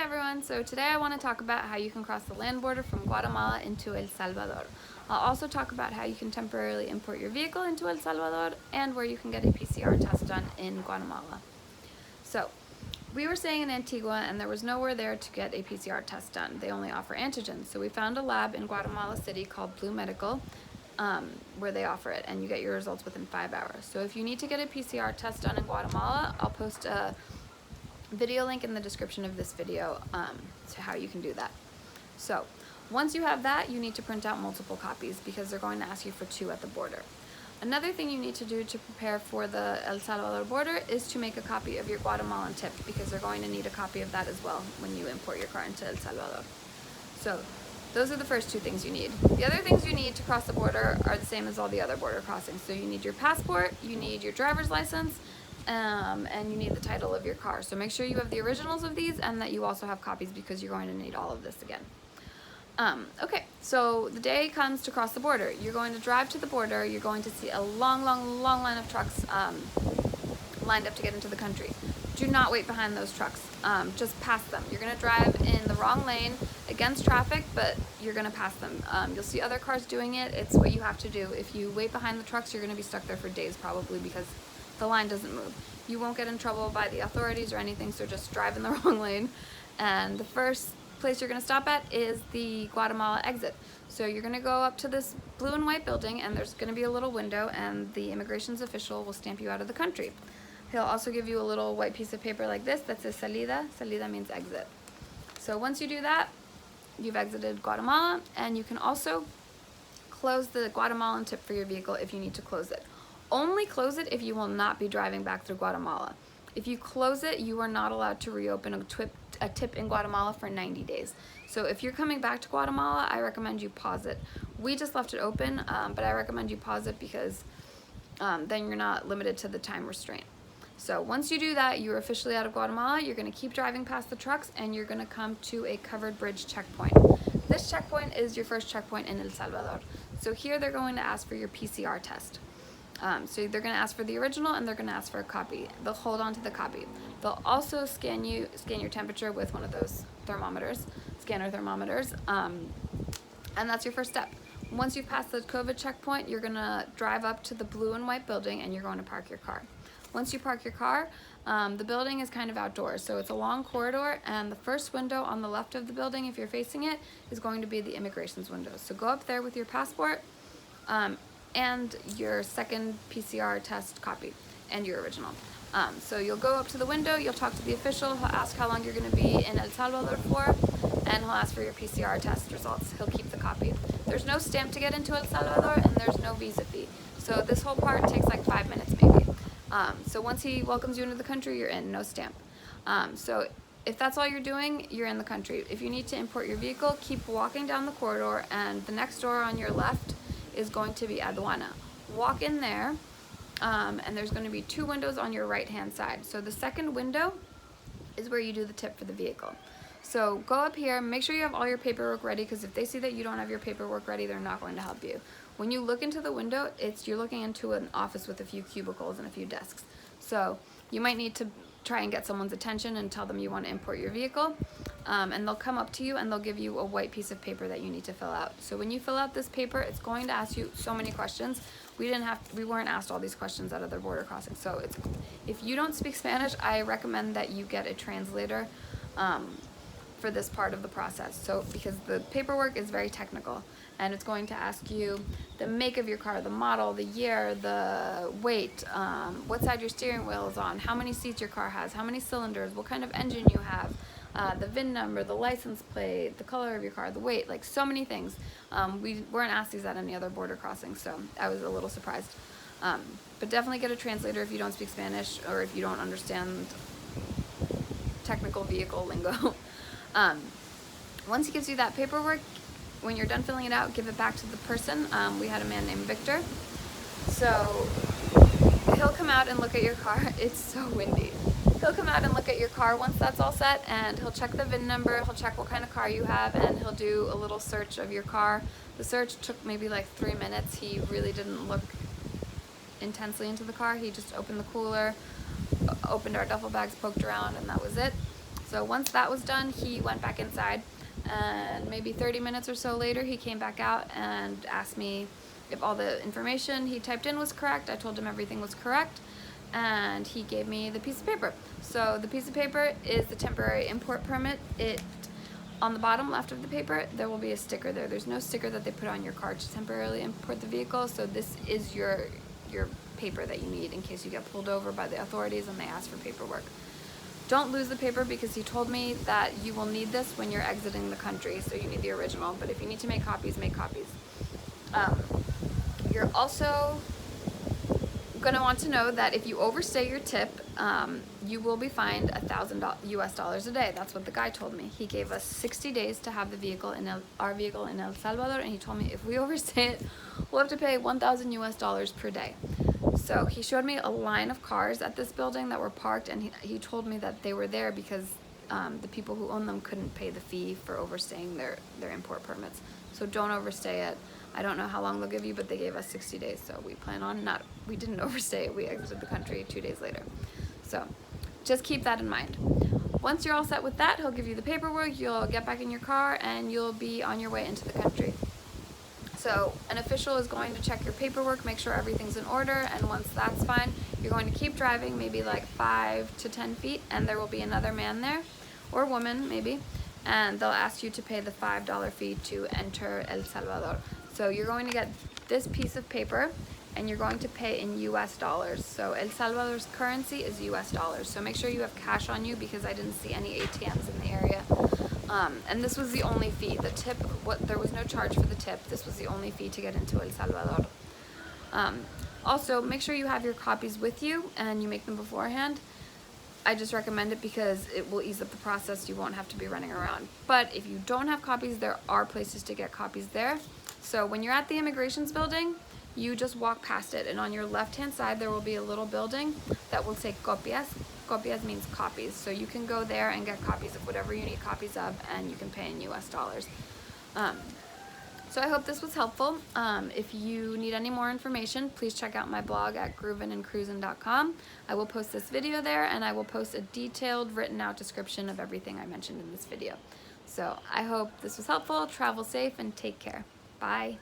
Hi everyone, so today I want to talk about how you can cross the land border from Guatemala into El Salvador. I'll also talk about how you can temporarily import your vehicle into El Salvador and where you can get a PCR test done in Guatemala. So, we were staying in Antigua and there was nowhere there to get a PCR test done. They only offer antigens. So we found a lab in Guatemala City called Blue Medical where they offer it, and you get your results within 5 hours. So if you need to get a PCR test done in Guatemala, I'll post a video link in the description of this video to how you can do that. So once you have that, you need to print out multiple copies because they're going to ask you for 2 at the border. Another thing you need to do to prepare for the El Salvador border is to make a copy of your Guatemala Tip because they're going to need a copy of that as well when you import your car into El Salvador. So those are the first 2 things you need. The other things you need to cross the border are the same as all the other border crossings. So you need your passport, you need your driver's license, and you need the title of your car. So make sure you have the originals of these and that you also have copies because you're going to need all of this again. Okay, so the day comes to cross the border. You're going to drive to the border. You're going to see a long line of trucks lined up to get into the country. Do not wait behind those trucks. Just pass them. You're going to drive in the wrong lane against traffic, but you're going to pass them. You'll see other cars doing it. It's what you have to do. If you wait behind the trucks, you're going to be stuck there for days probably because the line doesn't move. You won't get in trouble by the authorities or anything, so just drive in the wrong lane. And the first place you're going to stop at is the Guatemala Exit. So you're going to go up to this blue and white building, and there's going to be a little window, and the immigrations official will stamp you out of the country. He'll also give you a little white piece of paper like this that says salida. Salida means exit. So once you do that, you've exited Guatemala, and you can also close the Guatemalan tip for your vehicle if you need to close it. Only close it if you will not be driving back through Guatemala. If you close it, you are not allowed to reopen a tip in Guatemala for 90 days. So if you're coming back to Guatemala, I recommend you pause it. We just left it open, but I recommend you pause it because then you're not limited to the time restraint. So once you do that, you're officially out of Guatemala. You're going to keep driving past the trucks, and you're going to come to a covered bridge checkpoint. This checkpoint is your first checkpoint in El Salvador. So here they're going to ask for your PCR test. So they're going to ask for the original, and they're going to ask for a copy. They'll hold on to the copy. They'll also scan your temperature with one of those scanner thermometers, and that's your first step. Once you've passed the COVID checkpoint, you're going to drive up to the blue and white building, and you're going to park your car. Once you park your car, the building is kind of outdoors, so it's a long corridor, and the first window on the left of the building, if you're facing it, is going to be the immigrations window. So go up there with your passport, and your second PCR test copy and your original. So you'll go up to the window, you'll talk to the official, he'll ask how long you're going to be in El Salvador for, and he'll ask for your PCR test results. He'll keep the copy. There's no stamp to get into El Salvador, and there's no visa fee. So this whole part takes like 5 minutes maybe. So once he welcomes you into the country, you're in, no stamp. So if that's all you're doing, you're in the country. If you need to import your vehicle, keep walking down the corridor, and the next door on your left is going to be aduana. Walk in there, and there's going to be 2 windows on your right hand side. So the second window is where you do the tip for the vehicle. So go up here, make sure you have all your paperwork ready, because if they see that you don't have your paperwork ready, they're not going to help you. When you look into the window, you're looking into an office with a few cubicles and a few desks. So you might need to try and get someone's attention and tell them you want to import your vehicle, and they'll come up to you and they'll give you a white piece of paper that you need to fill out. So when you fill out this paper, it's going to ask you so many questions. We weren't asked all these questions at other border crossings. So if you don't speak Spanish, I recommend that you get a translator for this part of the process. So because the paperwork is very technical, and it's going to ask you the make of your car, the model, the year, the weight, what side your steering wheel is on, how many seats your car has, how many cylinders, what kind of engine you have, the VIN number, the license plate, the color of your car, the weight, like so many things. We weren't asked these at any other border crossing, so I was a little surprised. But definitely get a translator if you don't speak Spanish or if you don't understand technical vehicle lingo. Once he gives you that paperwork, when you're done filling it out, give it back to the person. We had a man named Victor. So he'll come out and look at your car. It's so windy. He'll come out and look at your car once that's all set, and he'll check the VIN number, he'll check what kind of car you have, and he'll do a little search of your car. The search took maybe like 3 minutes. He really didn't look intensely into the car. He just opened the cooler, opened our duffel bags, poked around, and that was it. So once that was done, he went back inside, and maybe 30 minutes or so later, he came back out and asked me if all the information he typed in was correct. I told him everything was correct, and he gave me the piece of paper. So the piece of paper is the temporary import permit. On the bottom left of the paper, there will be a sticker there. There's no sticker that they put on your car to temporarily import the vehicle, so this is your paper that you need in case you get pulled over by the authorities and they ask for paperwork. Don't lose the paper, because he told me that you will need this when you're exiting the country, so you need the original, but if you need to make copies, make copies. You're also going to want to know that if you overstay your tip, you will be fined $1,000 US a day. That's what the guy told me. He gave us 60 days to have the vehicle in our vehicle in El Salvador, and he told me if we overstay it, we'll have to pay $1,000 US per day. So he showed me a line of cars at this building that were parked, and he told me that they were there because the people who own them couldn't pay the fee for overstaying their import permits. So don't overstay it. I don't know how long they'll give you, but they gave us 60 days, so we plan on we didn't overstay it. We exited the country 2 days later. So just keep that in mind. Once you're all set with that, he'll give you the paperwork, you'll get back in your car, and you'll be on your way into the country. So an official is going to check your paperwork, make sure everything's in order, and once that's fine, you're going to keep driving maybe like 5 to 10 feet, and there will be another man there, or woman maybe, and they'll ask you to pay the $5 fee to enter El Salvador. So you're going to get this piece of paper, and you're going to pay in US dollars. So El Salvador's currency is US dollars. So make sure you have cash on you, because I didn't see any ATMs in the area. And this was the only fee. The tip, there was no charge for the tip. This was the only fee to get into El Salvador. Also, make sure you have your copies with you and you make them beforehand. I just recommend it because it will ease up the process. You won't have to be running around. But if you don't have copies, there are places to get copies there. So when you're at the immigrations building, you just walk past it, and on your left-hand side there will be a little building that will say copias. Copias means copies. So you can go there and get copies of whatever you need copies of, and you can pay in US dollars. So I hope this was helpful. If you need any more information, please check out my blog at groovinandcruisin.com. I will post this video there, and I will post a detailed written out description of everything I mentioned in this video. So I hope this was helpful. Travel safe and take care. Bye.